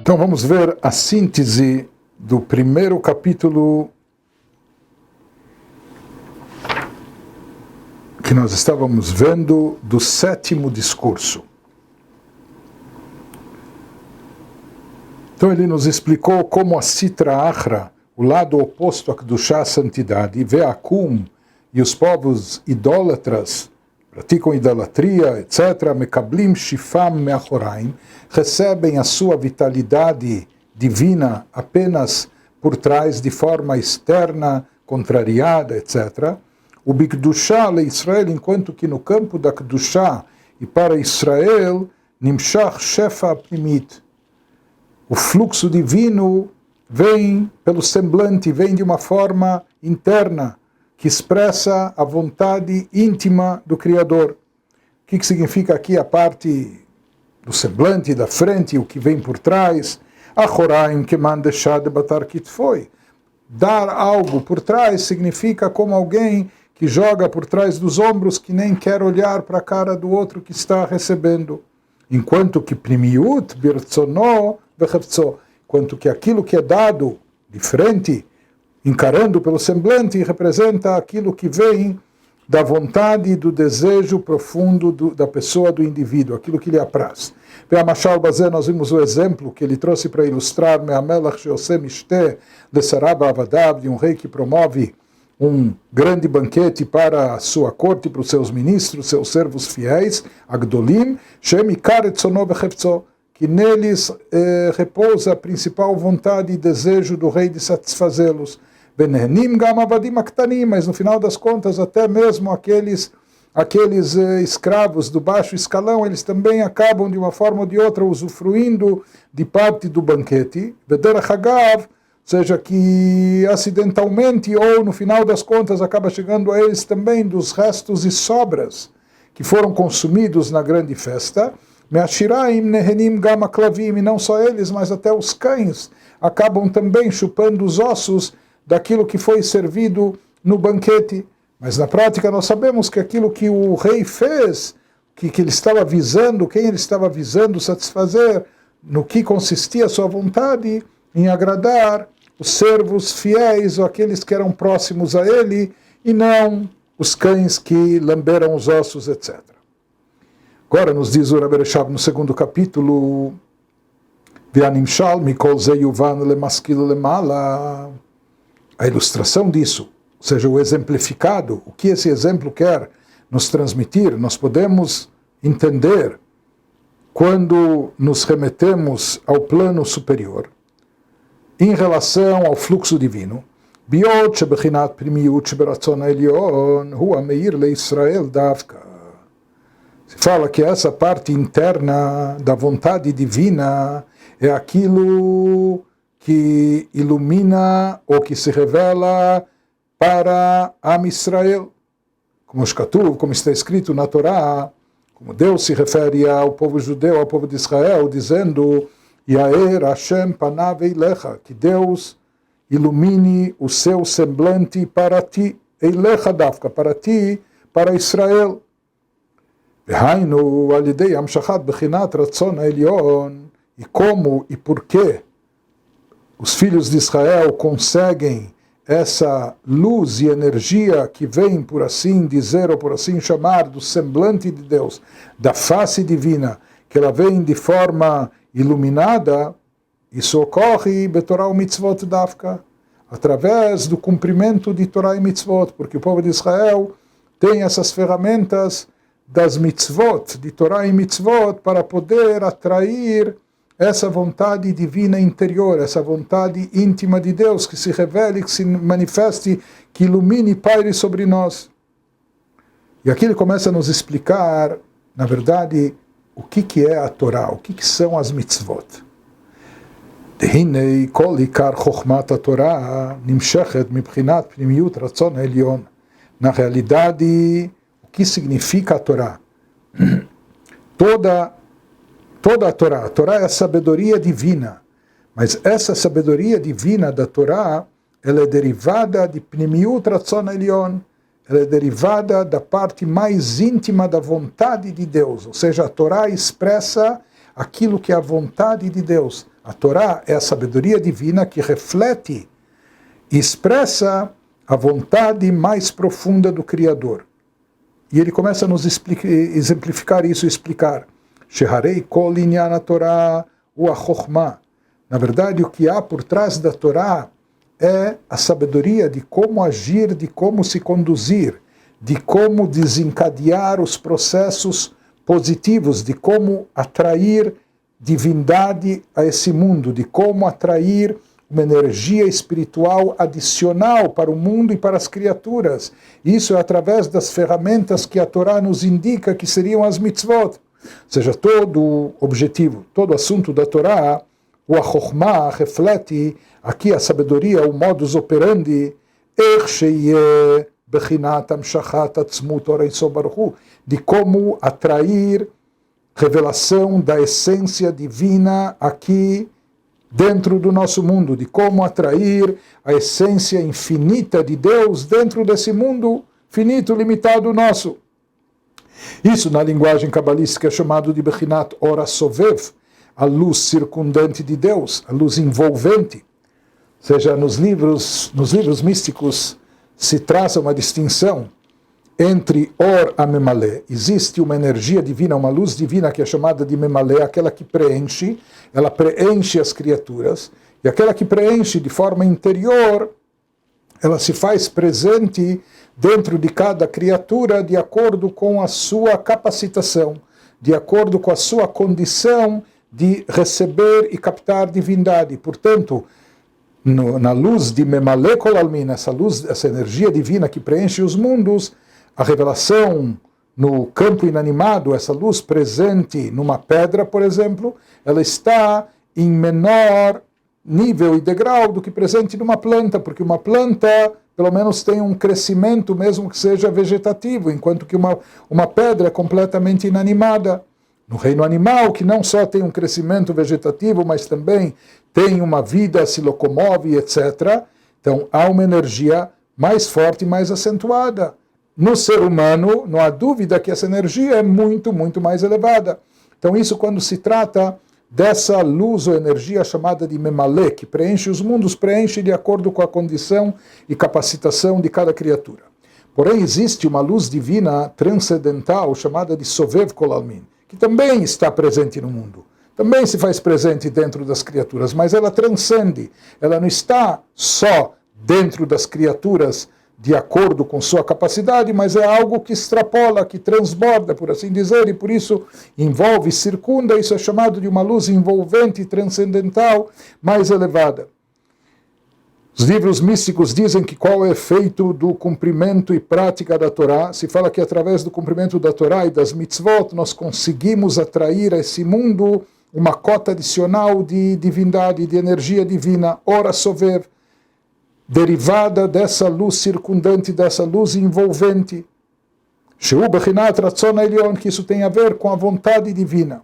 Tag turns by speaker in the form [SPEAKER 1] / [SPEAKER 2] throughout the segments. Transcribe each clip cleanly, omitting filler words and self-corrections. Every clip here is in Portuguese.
[SPEAKER 1] Então vamos ver a síntese do primeiro capítulo que nós estávamos vendo do sétimo discurso. Então ele nos explicou como a Sitra Achra, o lado oposto a Kedushá, a santidade, Ve'akum, e os povos idólatras, praticam idolatria, etc., Mekablim Shifam Meachoraim, recebem a sua vitalidade divina apenas por trás, de forma externa, contrariada, etc., o Bikdushá le Israel, enquanto que no campo da Kedushá e para Israel, Nimshach Shefa Primit, o fluxo divino vem pelo semblante, vem de uma forma interna, que expressa a vontade íntima do Criador. O que significa aqui a parte do semblante, da frente, o que vem por trás? Achoraim que mandeshad batar kitfoi. Dar algo por trás significa como alguém que joga por trás dos ombros, que nem quer olhar para a cara do outro que está recebendo. Enquanto que primiut birtsono vechevtso, enquanto que aquilo que é dado de frente, encarando pelo semblante, representa aquilo que vem da vontade e do desejo profundo da pessoa, do indivíduo, aquilo que lhe apraz. Mashal Bazé, nós vimos o exemplo que ele trouxe para ilustrar Me'amelach she'oseh mishteh lesarav avadav, de um rei que promove um grande banquete para a sua corte, para os seus ministros, seus servos fiéis, Agdolim, Shem ikar etzono bechevtso, que neles repousa a principal vontade e desejo do rei de satisfazê-los. Benenim gam avadim aktanim, mas no final das contas até mesmo aqueles escravos do baixo escalão, eles também acabam de uma forma ou de outra usufruindo de parte do banquete. Bederach hagav, ou seja, que acidentalmente ou no final das contas acaba chegando a eles também dos restos e sobras que foram consumidos na grande festa. Me'ashiraim nehenim gam aklavim, e não só eles, mas até os cães acabam também chupando os ossos daquilo que foi servido no banquete. Mas na prática nós sabemos que aquilo que o rei fez, que ele estava visando, quem ele estava visando satisfazer, no que consistia a sua vontade, em agradar os servos fiéis ou aqueles que eram próximos a ele, e não os cães que lamberam os ossos, etc. Agora nos diz o Rabbi Reshab no segundo capítulo, V'animshal mikol ze yuvan lemaskil lemala, a ilustração disso, ou seja, o exemplificado, o que esse exemplo quer nos transmitir, nós podemos entender quando nos remetemos ao plano superior, em relação ao fluxo divino. Biot shebechinat primiut sheberatzon ha'elyon hu hameir leIsrael davka. Se fala que essa parte interna da vontade divina é aquilo que ilumina ou que se revela para Am Israel. Como está escrito na Torá, como Deus se refere ao povo judeu, ao povo de Israel, dizendo Yair Hashem panav eilecha, que Deus ilumine o seu semblante para ti, eilecha davka, para ti, para Israel. Vehainu alidei amshachat bechinat ratzon ha'elyon, e como e por que os filhos de Israel conseguem essa luz e energia que vem, por assim dizer, ou por assim chamar, do semblante de Deus, da face divina, que ela vem de forma iluminada, isso ocorre betorah mitzvot davka, através do cumprimento de Torah e mitzvot, porque o povo de Israel tem essas ferramentas das mitzvot, de Torah e mitzvot, para poder atrair essa vontade divina interior, essa vontade íntima de Deus, que se revele, que se manifeste, que ilumine e paire sobre nós. E aqui ele começa a nos explicar, na verdade, o que é a Torá, o que são as mitzvot. Dehinei kol ikar chokhmat haTorah nimshechet mibchinat pnimiut ratzon ha'elyon. Na realidade, o que significa a Torá? Toda a Torá é a sabedoria divina, mas essa sabedoria divina da Torá, ela é derivada de Pnimiut Ratzon Elyon, ela é derivada da parte mais íntima da vontade de Deus, ou seja, a Torá expressa aquilo que é a vontade de Deus, A Torá é a sabedoria divina que reflete e expressa a vontade mais profunda do Criador. E ele começa a nos exemplificar isso e explicar. Sheharei kol inyan haTorá hu ha-chokhmah. Na verdade, o que há por trás da Torá é a sabedoria de como agir, de como se conduzir, de como desencadear os processos positivos, de como atrair divindade a esse mundo, de como atrair uma energia espiritual adicional para o mundo e para as criaturas. Isso é através das ferramentas que a Torá nos indica que seriam as mitzvot. Ou seja, todo o objetivo, todo o assunto da Torá, o ha-chokhmah, reflete aqui a sabedoria, o modus operandi, de como atrair revelação da essência divina aqui dentro do nosso mundo, de como atrair a essência infinita de Deus dentro desse mundo finito, limitado nosso. Isso na linguagem cabalística é chamado de Bechinat Or HaSovev, a luz circundante de Deus, a luz envolvente. Ou seja, nos livros místicos se traça uma distinção entre Or a Memalé. Existe uma energia divina, uma luz divina que é chamada de Memalé, aquela que preenche, ela preenche as criaturas, e aquela que preenche de forma interior, ela se faz presente dentro de cada criatura de acordo com a sua capacitação, de acordo com a sua condição de receber e captar divindade. Portanto, na luz de Memalé Kol Almin, essa luz, essa energia divina que preenche os mundos, a revelação no campo inanimado, essa luz presente numa pedra, por exemplo, ela está em menor nível e degrau do que presente numa planta, porque uma planta, pelo menos, tem um crescimento, mesmo que seja vegetativo, enquanto que uma pedra é completamente inanimada. No reino animal, que não só tem um crescimento vegetativo, mas também tem uma vida, se locomove, etc. Então, há uma energia mais forte e mais acentuada. No ser humano, não há dúvida que essa energia é muito, muito mais elevada. Então, isso quando se trata dessa luz ou energia chamada de Memalé, que preenche os mundos, preenche de acordo com a condição e capacitação de cada criatura. Porém, existe uma luz divina transcendental chamada de Sovev Kol Almin, que também está presente no mundo, também se faz presente dentro das criaturas, mas ela transcende, ela não está só dentro das criaturas de acordo com sua capacidade, mas é algo que extrapola, que transborda, por assim dizer, e por isso envolve, circunda, isso é chamado de uma luz envolvente e transcendental mais elevada. Os livros místicos dizem que qual é o efeito do cumprimento e prática da Torá. Se fala que através do cumprimento da Torá e das mitzvot nós conseguimos atrair a esse mundo uma cota adicional de divindade, de energia divina, Or HaSovev, derivada dessa luz circundante, dessa luz envolvente. Shehu Bechinat Ratzon Elyon, que isso tem a ver com a vontade divina.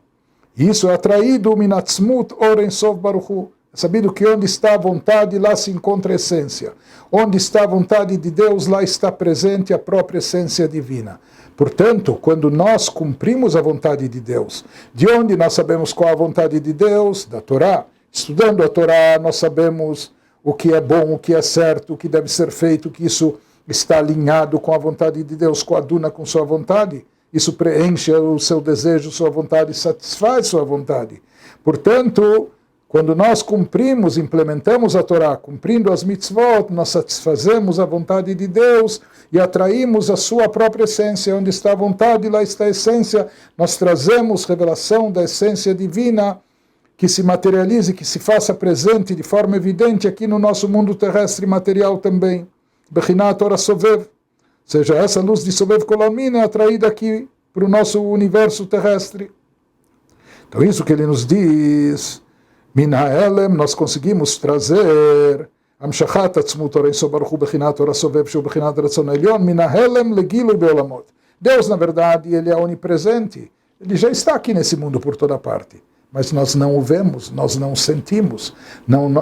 [SPEAKER 1] E isso é atraído Minatzmut Or Ein Sof Baruch Hu. É sabido que onde está a vontade, lá se encontra a essência. Onde está a vontade de Deus, lá está presente a própria essência divina. Portanto, quando nós cumprimos a vontade de Deus, de onde nós sabemos qual a vontade de Deus? Da Torá. Estudando a Torá, nós sabemos o que é bom, o que é certo, o que deve ser feito, que isso está alinhado com a vontade de Deus, coaduna com sua vontade. Isso preenche o seu desejo, sua vontade, satisfaz sua vontade. Portanto, quando nós cumprimos, implementamos a Torá, cumprindo as mitzvot, nós satisfazemos a vontade de Deus e atraímos a sua própria essência. Onde está a vontade, lá está a essência. Nós trazemos revelação da essência divina que se materialize, que se faça presente de forma evidente aqui no nosso mundo terrestre material também. Bechinat Or HaSovev. Ou seja, essa luz de Sovev Kol Almin é atraída aqui para o nosso universo terrestre. Então isso que ele nos diz... Min ha'elem, nós conseguimos trazer Amshachat Atzmut Or Ein Sof Baruch Hu Bechinat Or HaSovev Shehu Bechinat Ratzon Elyon Min ha'elem legilui be'olamot. Deus, na verdade, ele é onipresente. Ele já está aqui nesse mundo por toda parte. Mas nós não o vemos, nós não o sentimos,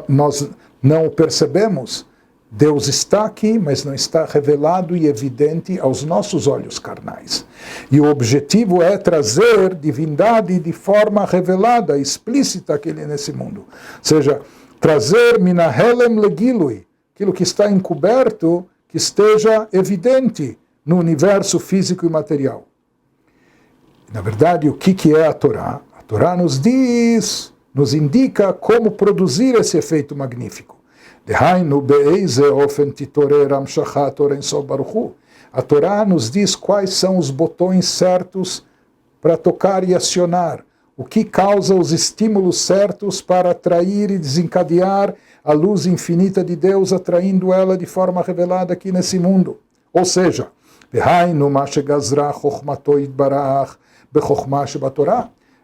[SPEAKER 1] nós não o percebemos. Deus está aqui, mas não está revelado e evidente aos nossos olhos carnais. E o objetivo é trazer divindade de forma revelada, explícita aqui nesse mundo. Ou seja, trazer minahelem legilui, aquilo que está encoberto, que esteja evidente no universo físico e material. Na verdade, o que é a Torá? A Torá nos diz, nos indica como produzir esse efeito magnífico. A Torá nos diz quais são os botões certos para tocar e acionar, o que causa os estímulos certos para atrair e desencadear a luz infinita de Deus, atraindo ela de forma revelada aqui nesse mundo. Ou seja,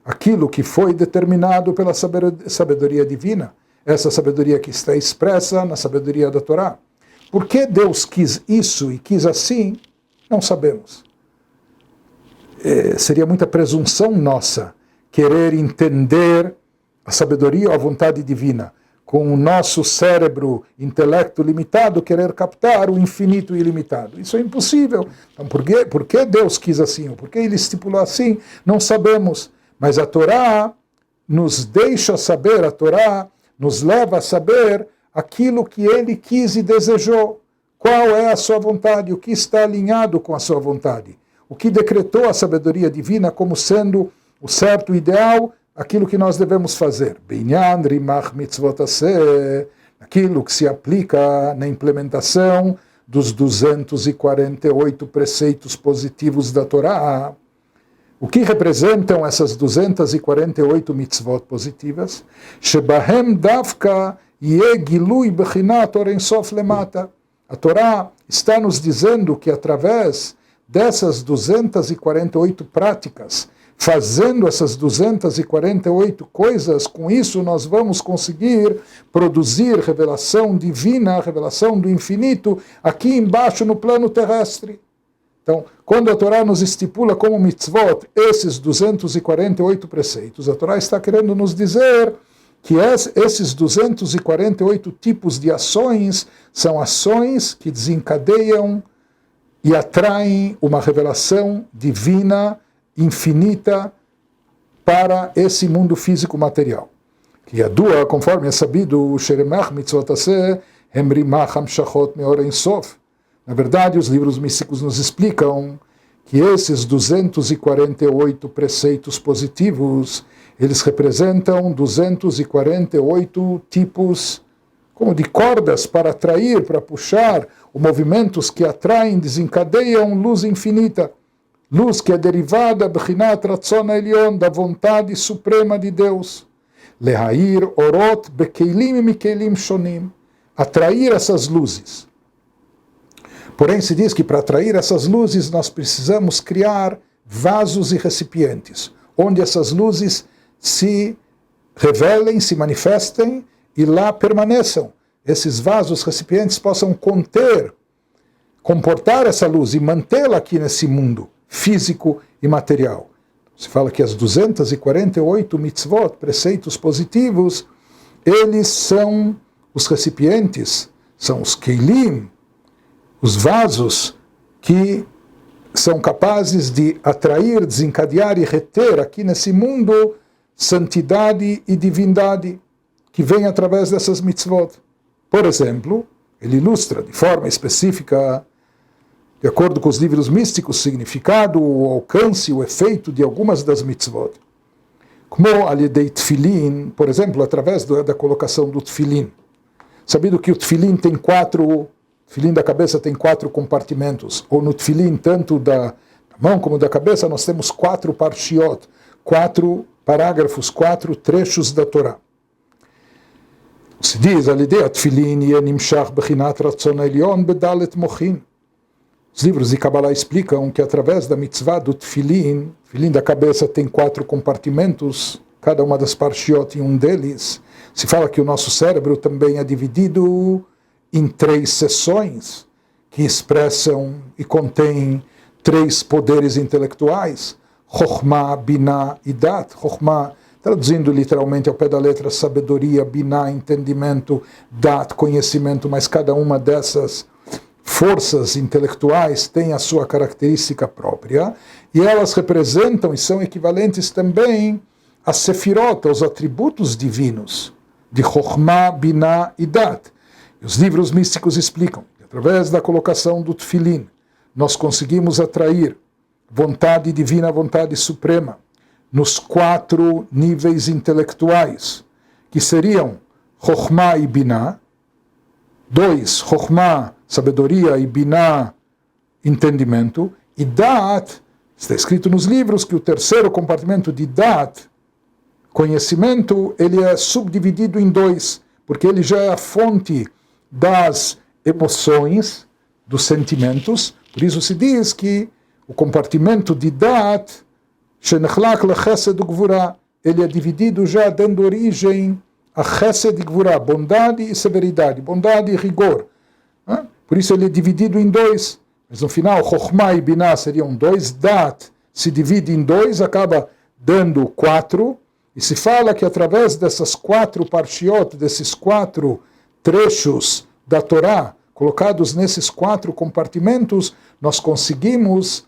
[SPEAKER 1] aquilo que foi determinado pela sabedoria divina, essa sabedoria que está expressa na sabedoria da Torá. Por que Deus quis isso e quis assim, não sabemos. Seria muita presunção nossa querer entender a sabedoria ou a vontade divina, com o nosso cérebro, intelecto limitado, querer captar o infinito e ilimitado. Isso é impossível. Então, por que Deus quis assim? Por que Ele estipulou assim? Não sabemos. Mas a Torá nos deixa saber, a Torá nos leva a saber aquilo que Ele quis e desejou. Qual é a sua vontade? O que está alinhado com a sua vontade? O que decretou a sabedoria divina como sendo o certo ideal, aquilo que nós devemos fazer. Binyan rimach mitzvot aseh, aquilo que se aplica na implementação dos 248 preceitos positivos da Torá. O que representam essas 248 mitzvot positivas? Shebahem davka yeh gilui bechinat or ein sof lemata. A Torá está nos dizendo que através dessas 248 práticas, fazendo essas 248 coisas, com isso nós vamos conseguir produzir revelação divina, revelação do infinito, aqui embaixo no plano terrestre. Então, quando a Torá nos estipula como mitzvot esses 248 preceitos, a Torá está querendo nos dizer que esses 248 tipos de ações são ações que desencadeiam e atraem uma revelação divina, infinita, para esse mundo físico material. Que a dua, conforme é sabido, o Sheremach mitzvot aseh, hemrimach hamshachot meor ein sof. Na verdade, os livros místicos nos explicam que esses 248 preceitos positivos, eles representam 248 tipos como de cordas para atrair, para puxar, movimentos que atraem, desencadeiam luz infinita. Luz que é derivada bechinat ratzon elyon, da vontade suprema de Deus. Lehair orot bekeilim e mikeilim shonim. Atrair essas luzes. Porém, se diz que para atrair essas luzes nós precisamos criar vasos e recipientes, onde essas luzes se revelem, se manifestem e lá permaneçam. Esses vasos, recipientes possam comportar essa luz e mantê-la aqui nesse mundo físico e material. Se fala que as 248 mitzvot, preceitos positivos, eles são os recipientes, são os keilim, os vasos que são capazes de atrair, desencadear e reter aqui nesse mundo santidade e divindade que vem através dessas mitzvot. Por exemplo, ele ilustra de forma específica, de acordo com os livros místicos, o significado, o alcance, o efeito de algumas das mitzvot. Como al-yedei tefilin, por exemplo, através da colocação do tefilin. Sabido que o tefilin tem o tefilin da cabeça tem 4 compartimentos, ou no tefilin, tanto da mão como da cabeça, nós temos 4 parshiot, 4 parágrafos, 4 trechos da Torá. Se diz, al-yedei tefilin yeh nimshach bechinat ratzon elyon bedalet mochin. Os livros de Kabbalah explicam que através da mitzvah do tefilin da cabeça tem 4 compartimentos, cada uma das parshiot em um deles. Se fala que o nosso cérebro também é dividido em 3 seções, que expressam e contêm 3 poderes intelectuais, Chokhmah, Binah e Dat. Chokhmah traduzindo literalmente ao pé da letra, sabedoria, biná, entendimento, dat, conhecimento, mas cada uma dessas forças intelectuais tem a sua característica própria, e elas representam e são equivalentes também a sefirot, aos atributos divinos, de Chokhmah, Biná e Dat. E os livros místicos explicam que através da colocação do Tfilin, nós conseguimos atrair vontade divina, vontade suprema, nos 4 níveis intelectuais, que seriam Chokhmah e Biná, 2, Chokhmah, sabedoria, e Biná, entendimento, e Dat, está escrito nos livros que o terceiro compartimento de Dat, conhecimento, ele é subdividido em 2, porque ele já é a fonte das emoções, dos sentimentos. Por isso se diz que o compartimento de Dat, Shenechlach lechesed ugvura, ele é dividido já dando origem a chesed e gvura, bondade e severidade, bondade e rigor. Por isso ele é dividido em 2. Mas no final, Chokhmah e Biná seriam 2, Dat se divide em 2, acaba dando 4, e se fala que através dessas 4 parshiot, desses 4 trechos da Torá, colocados nesses 4 compartimentos, nós conseguimos,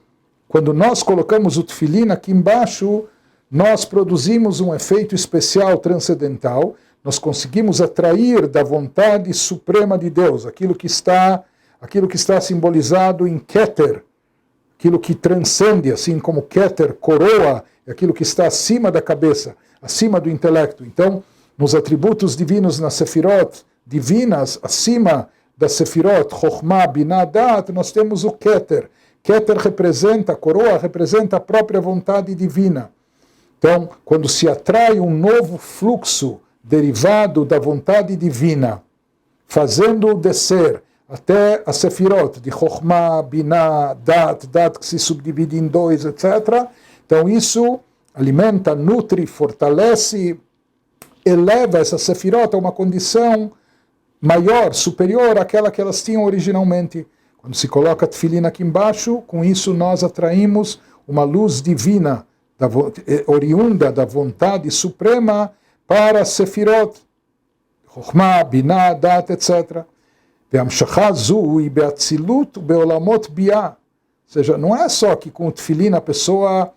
[SPEAKER 1] quando nós colocamos o tefilin aqui embaixo, nós produzimos um efeito especial transcendental, nós conseguimos atrair da vontade suprema de Deus, aquilo que está simbolizado em Keter, aquilo que transcende, assim como Keter, coroa, é aquilo que está acima da cabeça, acima do intelecto. Então, nos atributos divinos, nas sefirot divinas, acima da sefirot, Chokhmah, Biná, Dat, nós temos o Keter. Keter representa, a coroa representa a própria vontade divina. Então, quando se atrai um novo fluxo derivado da vontade divina, fazendo-o descer até a sefirot de Chokhmah, Biná, Dat que se subdivide em 2, etc. Então isso alimenta, nutre, fortalece, eleva essa sefirot a uma condição maior, superior àquela que elas tinham originalmente. Quando se coloca tefilin aqui embaixo, com isso nós atraímos uma luz divina, oriunda da vontade suprema, para sefirot, Chokhmah, Biná, Dat, etc. והמשכה זו היא באצילות ובעולמות ביאה. Ou seja, não é só que com o tefilin a pessoa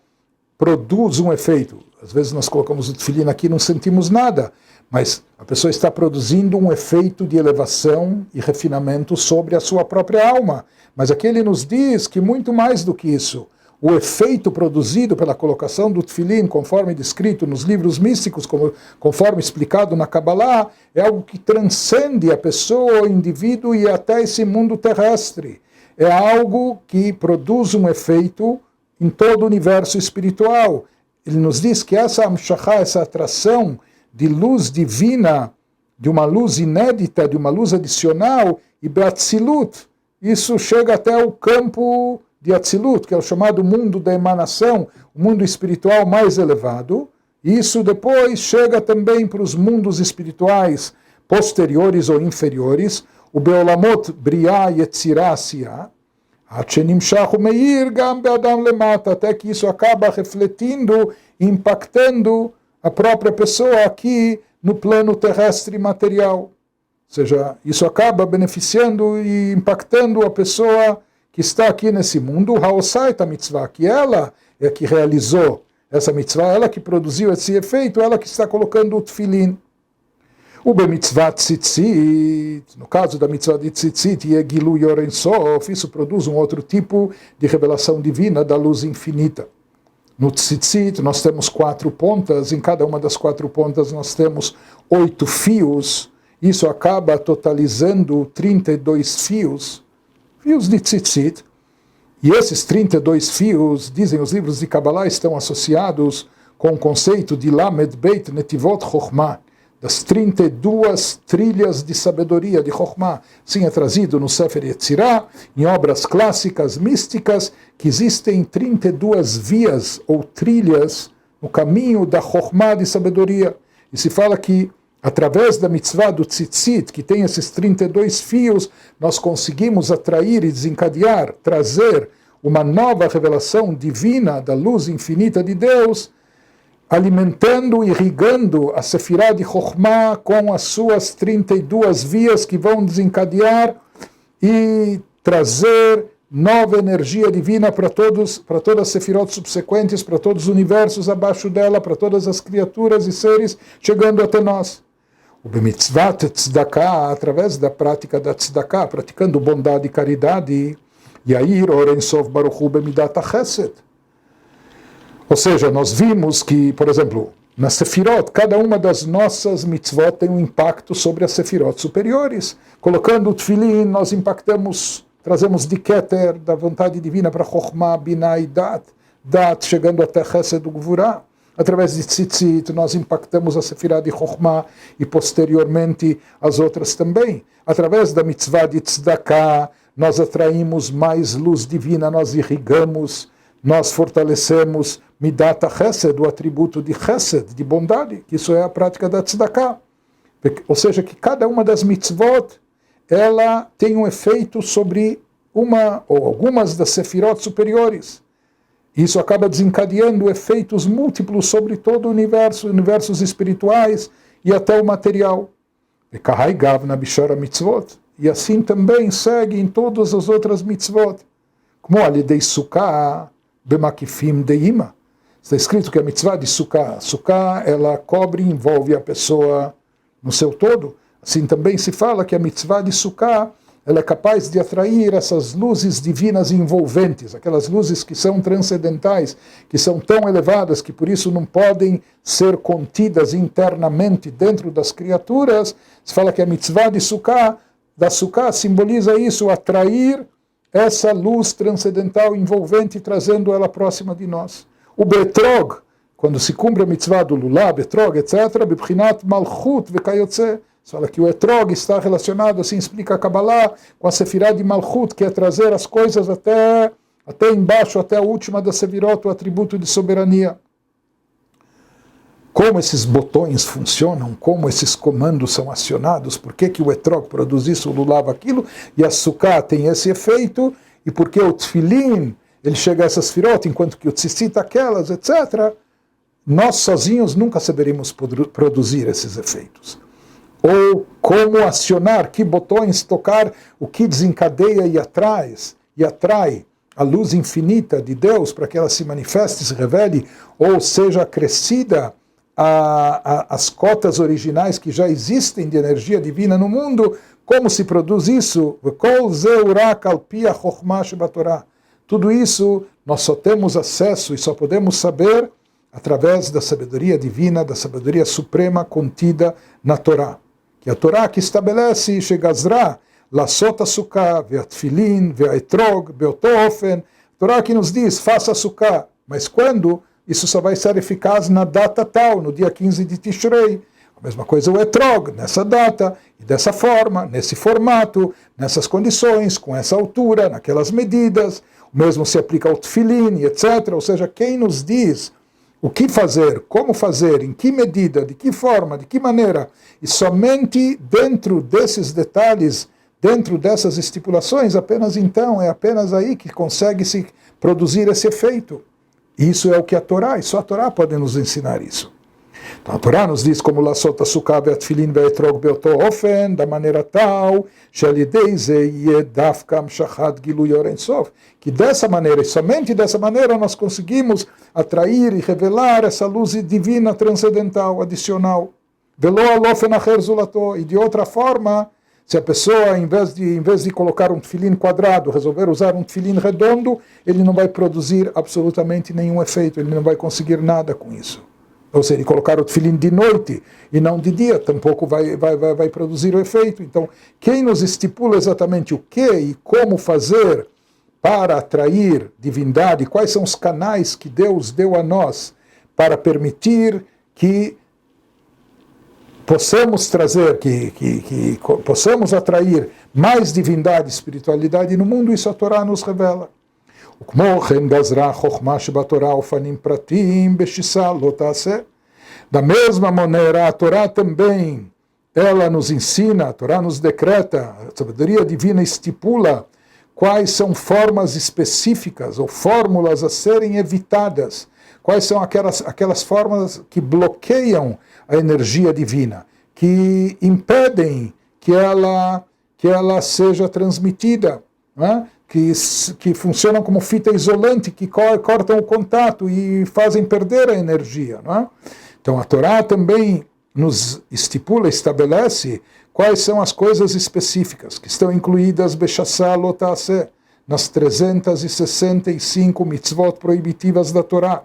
[SPEAKER 1] produz um efeito. Às vezes nós colocamos o tefilin aqui e não sentimos nada, mas a pessoa está produzindo um efeito de elevação e refinamento sobre a sua própria alma. Mas aqui ele nos diz que muito mais do que isso, o efeito produzido pela colocação do tefilin, conforme descrito nos livros místicos, conforme explicado na Kabbalah, é algo que transcende a pessoa, o indivíduo e até esse mundo terrestre. É algo que produz um efeito em todo o universo espiritual. Ele nos diz que essa amshachá, essa atração de luz divina, de uma luz inédita, de uma luz adicional, e beatzilut, isso chega até o campo de Atzilut, que é o chamado mundo da emanação, o mundo espiritual mais elevado, e isso depois chega também para os mundos espirituais posteriores ou inferiores, o Beolamot Briá Yetzirá Asiá, até que isso acaba refletindo, impactando a própria pessoa aqui no plano terrestre material. Ou seja, isso acaba beneficiando e impactando a pessoa que está aqui nesse mundo, Haosaita mitzvah, que ela é que realizou essa mitzvah, ela que produziu esse efeito, ela que está colocando o tefilin. O bemitzvah tzitzit, no caso da mitzvah de tzitzit, e Gilu Yoren Sof, isso produz um outro tipo de revelação divina da luz infinita. No tzitzit nós temos 4 pontas, em cada uma das 4 pontas nós temos 8 fios, isso acaba totalizando 32 fios de tzitzit, e esses 32 fios, dizem os livros de Kabbalah, estão associados com o conceito de Lamed Beit Netivot Chokhmah, das 32 trilhas de sabedoria de Chokhmah. Sim, é trazido no Sefer Yetzirah, em obras clássicas, místicas, que existem 32 vias ou trilhas no caminho da Chokhmah de sabedoria. E se fala que através da mitzvah do tzitzit, que tem esses 32 fios, nós conseguimos atrair e desencadear, trazer uma nova revelação divina da luz infinita de Deus alimentando, irrigando a Sefirá de Chokhmah com as suas 32 vias que vão desencadear e trazer nova energia divina para todas as Sefirot subsequentes, para todos os universos abaixo dela, para todas as criaturas e seres chegando até nós. O b'mitzvat tzedakah, através da prática da tzedakah, praticando bondade e caridade, Yair Oren Sof Baruch Hu b'midat hachesed. Ou seja, nós vimos que, por exemplo, na Sefirot, cada uma das nossas mitzvot tem um impacto sobre as Sefirot superiores. Colocando o Tfilin, nós impactamos, trazemos de Keter, da vontade divina, para Chokhmah, Binah e Dat, chegando até Chesed do Gvurah. Através de Tzitzit, nós impactamos a Sefirah de Chokhmah e, posteriormente, as outras também. Através da mitzvah de Tzedakah, nós atraímos mais luz divina, nós irrigamos, nós fortalecemos Midat HaChesed, o atributo de Chesed, de bondade, que isso é a prática da Tzedakah. Ou seja, que cada uma das mitzvot, ela tem um efeito sobre uma ou algumas das Sefirot superiores. Isso acaba desencadeando efeitos múltiplos sobre todo o universo, universos espirituais e até o material. E assim também segue em todas as outras mitzvot. Como Alidei Sukkah, Bemakifim Deima. Está escrito que a mitzvah de Sukkah, ela cobre e envolve a pessoa no seu todo. Assim também se fala que a mitzvah de Sukkah, ela é capaz de atrair essas luzes divinas envolventes, aquelas luzes que são transcendentais, que são tão elevadas, que por isso não podem ser contidas internamente dentro das criaturas. Se fala que a mitzvah de Sukkah, da Sukkah, simboliza isso, atrair essa luz transcendental envolvente, trazendo ela próxima de nós. O Betrog, quando se cumpre a mitzvah do Lulá, Betrog, etc., Bibchinat Malchut Vekayotze, fala que o Etrog está relacionado, assim explica a Kabbalah, com a Sefirah de Malchut, que é trazer as coisas até embaixo, até a última da Sefirot, o atributo de soberania. Como esses botões funcionam, como esses comandos são acionados, por que o Etrog produz isso, o Lulav aquilo, e a Sukkah tem esse efeito, e por que o Tfilin, ele chega a essas Sefirot, enquanto que o Tzitzit aquelas, etc., nós sozinhos nunca saberemos produzir esses efeitos. Ou como acionar, que botões tocar, o que desencadeia e atrai a luz infinita de Deus para que ela se manifeste, se revele, ou seja acrescida as cotas originais que já existem de energia divina no mundo. Como se produz isso? Tudo isso nós só temos acesso e só podemos saber através da sabedoria divina, da sabedoria suprema contida na Torá. Que a Torá que estabelece, Shegazra, Lasot HaSukkah, Ve'atfilin, Ve'aetrog, Beoto Ofen, Torá que nos diz, faça a Sukkah, mas quando? Isso só vai ser eficaz na data tal, no dia 15 de Tishrei. A mesma coisa o Etrog, nessa data, e dessa forma, nesse formato, nessas condições, com essa altura, naquelas medidas. O mesmo se aplica ao Tfilin, etc. Ou seja, quem nos diz o que fazer, como fazer, em que medida, de que forma, de que maneira, e somente dentro desses detalhes, dentro dessas estipulações, apenas então, é apenas aí que consegue-se produzir esse efeito. Isso é o que a Torá, e só a Torá pode nos ensinar isso. Então a Torá nos diz como Lasot HaSukkah ve'atfilin ve'etrog beoto ofen, da maneira tal, she'alidei ze yedafka amshachat gilui or ensof, que dessa maneira, e somente dessa maneira, nós conseguimos atrair e revelar essa luz divina transcendental, adicional. Velo alofen acher zulato, e de outra forma, se a pessoa, em vez de colocar um tefilin quadrado, resolver usar um tefilin redondo, ele não vai produzir absolutamente nenhum efeito, ele não vai conseguir nada com isso. Ou seja, colocar o tefilin de noite e não de dia, tampouco vai produzir o efeito. Então, quem nos estipula exatamente o que e como fazer para atrair divindade, quais são os canais que Deus deu a nós para permitir que possamos trazer, que possamos atrair mais divindade e espiritualidade no mundo, isso a Torá nos revela. Da mesma maneira, a Torá também, ela nos ensina, a Torá nos decreta, a sabedoria divina estipula quais são formas específicas ou fórmulas a serem evitadas, Quais são aquelas formas que bloqueiam a energia divina, que impedem que ela seja transmitida, né? que funcionam como fita isolante, que cortam o contato e fazem perder a energia. Né? Então a Torá também nos estabelece quais são as coisas específicas que estão incluídas Bechassá Lotase, nas 365 mitzvot proibitivas da Torá.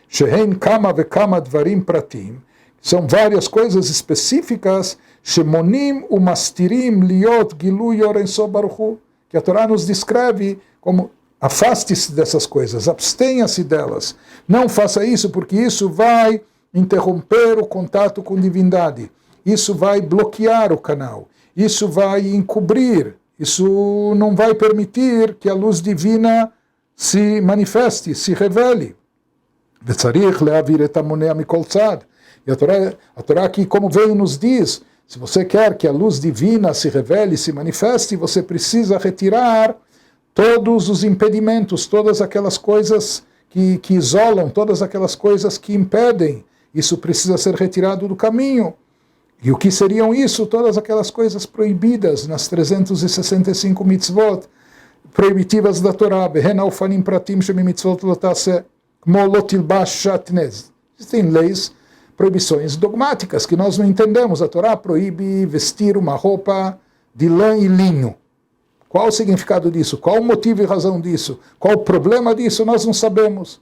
[SPEAKER 1] Shehen kama vekama dvarim pratim, são várias coisas específicas, shemonim umastirim liot gilui or Ein Sof Baruch Hu, que a Torá nos descreve como afaste-se dessas coisas, abstenha-se delas. Não faça isso, porque isso vai interromper o contato com divindade. Isso vai bloquear o canal. Isso vai encobrir. Isso não vai permitir que a luz divina se manifeste, se revele. E a Torá aqui, como vem, nos diz, se você quer que a luz divina se revele, se manifeste, você precisa retirar todos os impedimentos, todas aquelas coisas que isolam, todas aquelas coisas que impedem. Isso precisa ser retirado do caminho. E o que seriam isso? Todas aquelas coisas proibidas nas 365 mitzvot proibitivas da Torá. Existem leis, proibições dogmáticas que nós não entendemos. A Torá proíbe vestir uma roupa de lã e linho. Qual o significado disso? Qual o motivo e razão disso? Qual o problema disso? Nós não sabemos.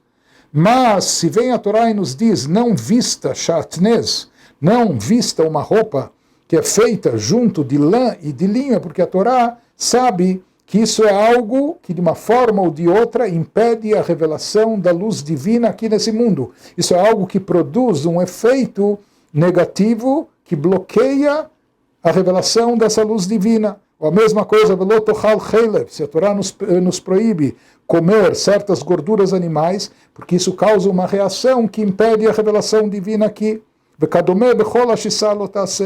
[SPEAKER 1] Mas se vem a Torá e nos diz, não vista shatnez, não vista uma roupa que é feita junto de lã e de linho, porque a Torá sabe que isso é algo que de uma forma ou de outra impede a revelação da luz divina aqui nesse mundo. Isso é algo que produz um efeito negativo que bloqueia a revelação dessa luz divina. Ou a mesma coisa, se a Torá nos proíbe comer certas gorduras animais, porque isso causa uma reação que impede a revelação divina aqui.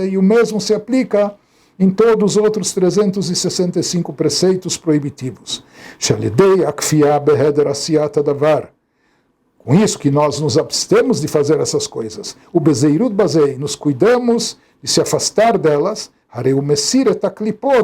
[SPEAKER 1] E o mesmo se aplica em todos os outros 365 preceitos proibitivos. Com isso que nós nos abstemos de fazer essas coisas. O bezeirut bazei, nos cuidamos de se afastar delas.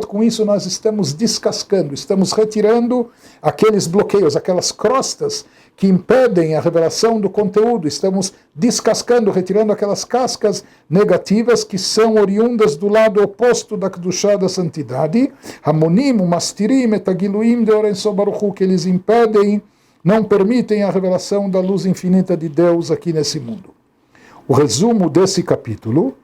[SPEAKER 1] Com isso nós estamos descascando, estamos retirando aqueles bloqueios, aquelas crostas que impedem a revelação do conteúdo. Estamos descascando, retirando aquelas cascas negativas que são oriundas do lado oposto da Kedushá, da santidade. Hamonim, mastirim, etagiluim de Ein Sof Baruch Hu, que eles impedem, não permitem a revelação da luz infinita de Deus aqui nesse mundo. O resumo desse capítulo: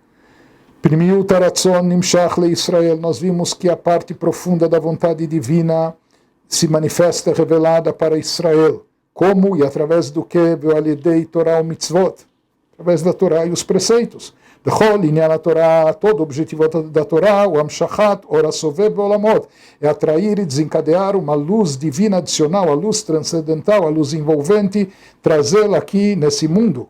[SPEAKER 1] Primiut haratzon nimshach leIsrael. Nós vimos que a parte profunda da vontade divina se manifesta revelada para Israel. Como e através do que? Ve'alidei Torah mitzvot. Através da Torá e os preceitos. Dechol inyan Torá, todo o objetivo da Torá, o amshachat orasove beolamot, é atrair e desencadear uma luz divina adicional, a luz transcendental, a luz envolvente, trazê-la aqui nesse mundo.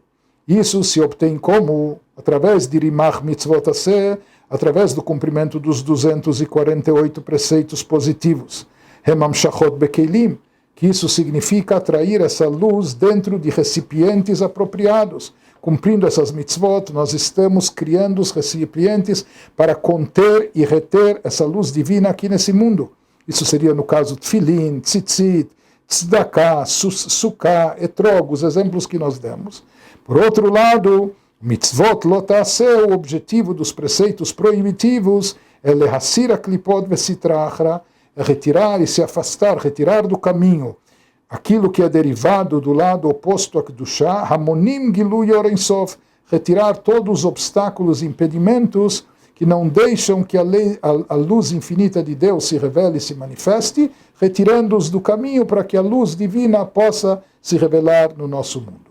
[SPEAKER 1] Isso se obtém como? Através de Rimach Mitzvot Aseh, através do cumprimento dos 248 preceitos positivos. Hemamshachot Bekeilim, que isso significa atrair essa luz dentro de recipientes apropriados. Cumprindo essas mitzvot, nós estamos criando os recipientes para conter e reter essa luz divina aqui nesse mundo. Isso seria no caso Tfilin, Tzitzit, Tzedakah, Sukkah, Etrog, os exemplos que nós demos. Por outro lado, mitzvot lotase, o objetivo dos preceitos proibitivos é lehassir aklipot vesitra achra, é retirar e se afastar, retirar do caminho aquilo que é derivado do lado oposto a Kedushá, hamonim gilui or Ein Sof, retirar todos os obstáculos e impedimentos que não deixam que a luz infinita de Deus se revele e se manifeste, retirando-os do caminho para que a luz divina possa se revelar no nosso mundo.